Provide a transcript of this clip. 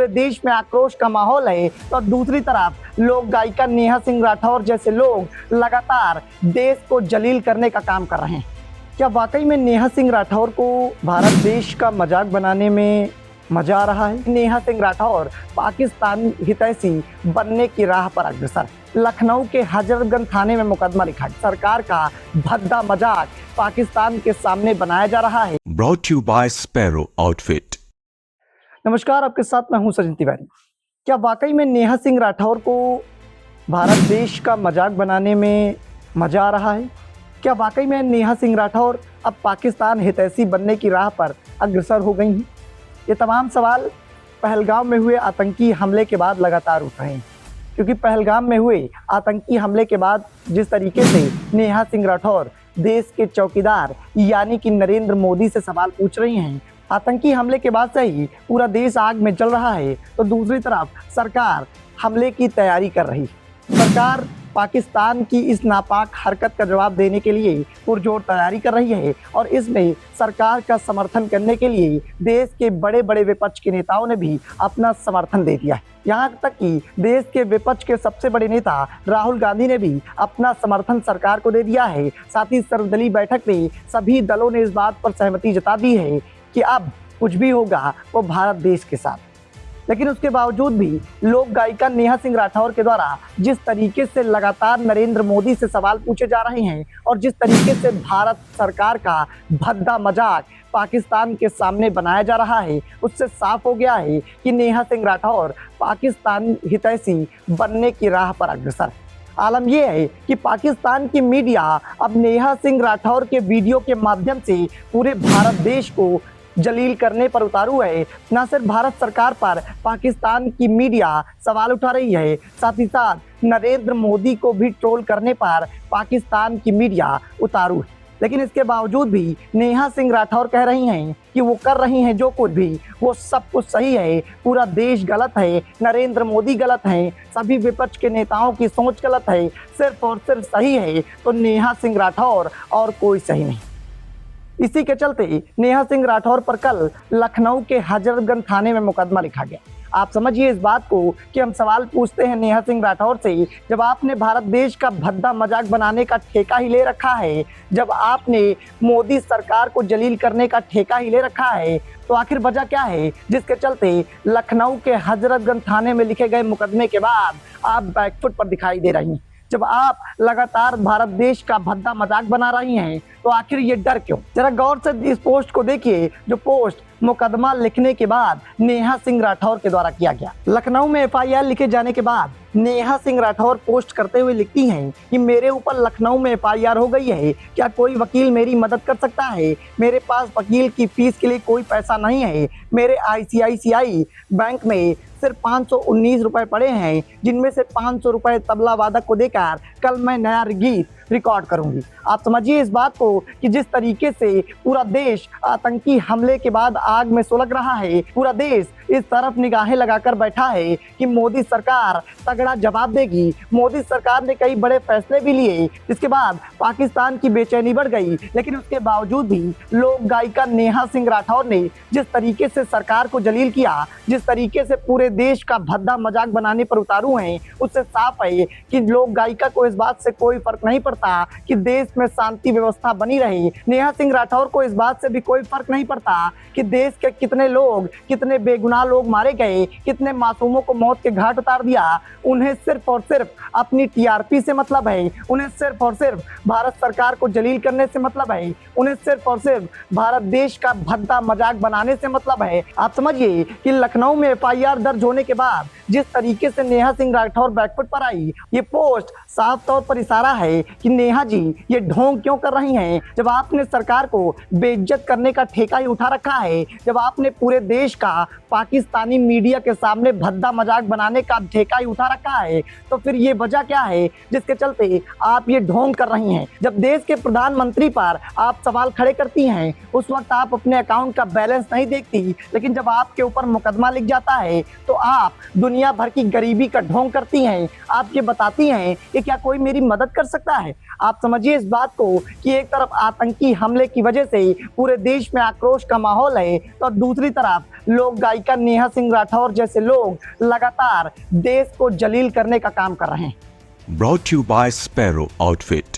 पूरे देश में आक्रोश का माहौल है तो दूसरी तरफ लोक गायिका नेहा सिंह राठौर जैसे लोग लगातार देश को जलील करने का काम कर रहे हैं। क्या वाकई में नेहा सिंह राठौर को भारत देश का मजाक बनाने में मजा आ रहा है? नेहा सिंह राठौर पाकिस्तान हितैषी बनने की राह पर अग्रसर। लखनऊ के हजरतगंज थाने में मुकदमा लिखा। सरकार का भद्दा मजाक पाकिस्तान के सामने बनाया जा रहा है। Brought to you by Sparrow Outfit। नमस्कार, आपके साथ मैं हूं सचिन तिवारी। क्या वाकई में नेहा सिंह राठौर को भारत देश का मजाक बनाने में मजा आ रहा है? क्या वाकई में नेहा सिंह राठौर अब पाकिस्तान हितैषी बनने की राह पर अग्रसर हो गई हैं? ये तमाम सवाल पहलगाम में हुए आतंकी हमले के बाद लगातार उठ रहे हैं, क्योंकि पहलगाम में हुए आतंकी हमले के बाद जिस तरीके से नेहा सिंह राठौर देश के चौकीदार यानी कि नरेंद्र मोदी से सवाल पूछ रही हैं, आतंकी हमले के बाद से ही पूरा देश आग में जल रहा है, तो दूसरी तरफ सरकार हमले की तैयारी कर रही। सरकार पाकिस्तान की इस नापाक हरकत का जवाब देने के लिए पुरजोर तैयारी कर रही है और इसमें सरकार का समर्थन करने के लिए देश के बड़े बड़े विपक्ष के नेताओं ने भी अपना समर्थन दे दिया है। यहाँ तक कि देश के विपक्ष के सबसे बड़े नेता राहुल गांधी ने भी अपना समर्थन सरकार को दे दिया है। साथ ही सर्वदलीय बैठक में सभी दलों ने इस बात पर सहमति जता दी है कि अब कुछ भी होगा वो भारत देश के साथ। लेकिन उसके बावजूद भी लोक गायिका नेहा सिंह राठौर के द्वारा जिस तरीके से लगातार नरेंद्र मोदी से सवाल पूछे जा रहे हैं और जिस तरीके से भारत सरकार का भद्दा मजाक पाकिस्तान के सामने बनाया जा रहा है, उससे साफ हो गया है कि नेहा सिंह राठौर पाकिस्तान हितैषी बनने की राह पर अग्रसर। आलम यह है कि पाकिस्तान की मीडिया अब नेहा सिंह राठौर के वीडियो के माध्यम से पूरे भारत देश को जलील करने पर उतारू है। न सिर्फ भारत सरकार पर पाकिस्तान की मीडिया सवाल उठा रही है, साथ ही साथ नरेंद्र मोदी को भी ट्रोल करने पर पाकिस्तान की मीडिया उतारू है। लेकिन इसके बावजूद भी नेहा सिंह राठौर कह रही हैं कि वो कर रही हैं जो कुछ भी वो सब कुछ सही है, पूरा देश गलत है, नरेंद्र मोदी गलत हैं, सभी विपक्ष के नेताओं की सोच गलत है, सिर्फ और सिर्फ सही है तो नेहा सिंह राठौर और कोई सही नहीं। इसी के चलते नेहा सिंह राठौर पर कल लखनऊ के हजरतगंज थाने में मुकदमा लिखा गया। आप समझिए इस बात को कि हम सवाल पूछते हैं नेहा सिंह राठौर से, जब आपने भारत देश का भद्दा मजाक बनाने का ठेका ही ले रखा है, जब आपने मोदी सरकार को जलील करने का ठेका ही ले रखा है, तो आखिर वजह क्या है जिसके चलते लखनऊ के हजरतगंज थाने में लिखे गए मुकदमे के बाद आप बैकफुट पर दिखाई दे रही हैं? जब आप लगातार भारत देश का भद्दा मजाक बना रही हैं, तो आखिर ये डर क्यों? जरा गौर से इस पोस्ट को देखिए, जो पोस्ट मुकदमा लिखने के बाद नेहा सिंह राठौर के द्वारा किया गया। लखनऊ में एफआईआर लिखे जाने के बाद नेहा सिंह राठौर पोस्ट करते हुए लिखती हैं कि मेरे ऊपर लखनऊ में एफआईआर हो गई है, क्या कोई वकील मेरी मदद कर सकता है? मेरे पास वकील की फीस के लिए कोई पैसा नहीं है। मेरे आईसीआईसीआई बैंक में सिर्फ 519 रुपए पड़े हैं, जिनमें से 500 रुपए तबला वादक को देकर कल मैं नया गीत रिकॉर्ड करूंगी। आप समझिए इस बात को कि जिस तरीके से पूरा देश आतंकी हमले के बाद आग में सुलग रहा है, पूरा देश इस तरफ निगाहें लगाकर बैठा है कि मोदी सरकार तगड़ा जवाब देगी। मोदी सरकार ने कई बड़े फैसले भी लिए, जिसके बाद पाकिस्तान की बेचैनी बढ़ गई। लेकिन उसके बावजूद भी लोक गायिका नेहा सिंह राठौर ने जिस तरीके से सरकार को जलील किया, जिस तरीके से पूरे देश का भद्दा मजाक बनाने पर उतारू हैं, उससे साफ है कि लोक गायिका को इस बात से कोई फर्क नहीं पड़ता कि देश में शांति व्यवस्था बनी रहे। नेहा सिंह राठौर को इस बात से भी कोई फर्क नहीं पड़ता कि देश के कितने लोग, कितने बेगुनाह लोग मारे गए, कितने मासूमों को मौत के घाट उतार दिया। उन्हें सिर्फ और सिर्फ अपनी टीआरपी से मतलब है, उन्हें सिर्फ और सिर्फ भारत सरकार को जलील करने से मतलब है, उन्हें सिर्फ और सिर्फ भारत देश का भद्दा मजाक बनाने से मतलब है। आप समझिए कि लखनऊ में एफआईआर दर्ज होने के बाद जिस तरीके से नेहा सिंह राठौर बैकफुट पर आई, ये पोस्ट साफ तौर पर इशारा है कि नेहा जी ये ढोंग क्यों कर रही हैं। जब आपने सरकार को बेइज्जत करने का ठेका ही उठा रखा है, जब आपने पूरे देश का पाकिस्तानी मीडिया के सामने भद्दा मजाक बनाने का ठेका ही उठा रखा है, तो फिर ये वजह क्या है जिसके चलते आप ये ढोंग कर रही हैं। जब देश के प्रधानमंत्री पर आप सवाल खड़े करती हैं, उस वक्त आप अपने अकाउंट का बैलेंस नहीं देखती, लेकिन जब आपके ऊपर मुकदमा लिख जाता है तो आप दुनिया दुनिया भर की गरीबी का ढोंग करती हैं, आप ये बताती हैं कि क्या कोई मेरी मदद कर सकता है। आप समझिए इस बात को कि एक तरफ आतंकी हमले की वजह से पूरे देश में आक्रोश का माहौल है, तो दूसरी तरफ लोक गायिका नेहा सिंह राठौर जैसे लोग लगातार देश को जलील करने का काम कर रहे हैं। Brought to you by Sparrow Outfit.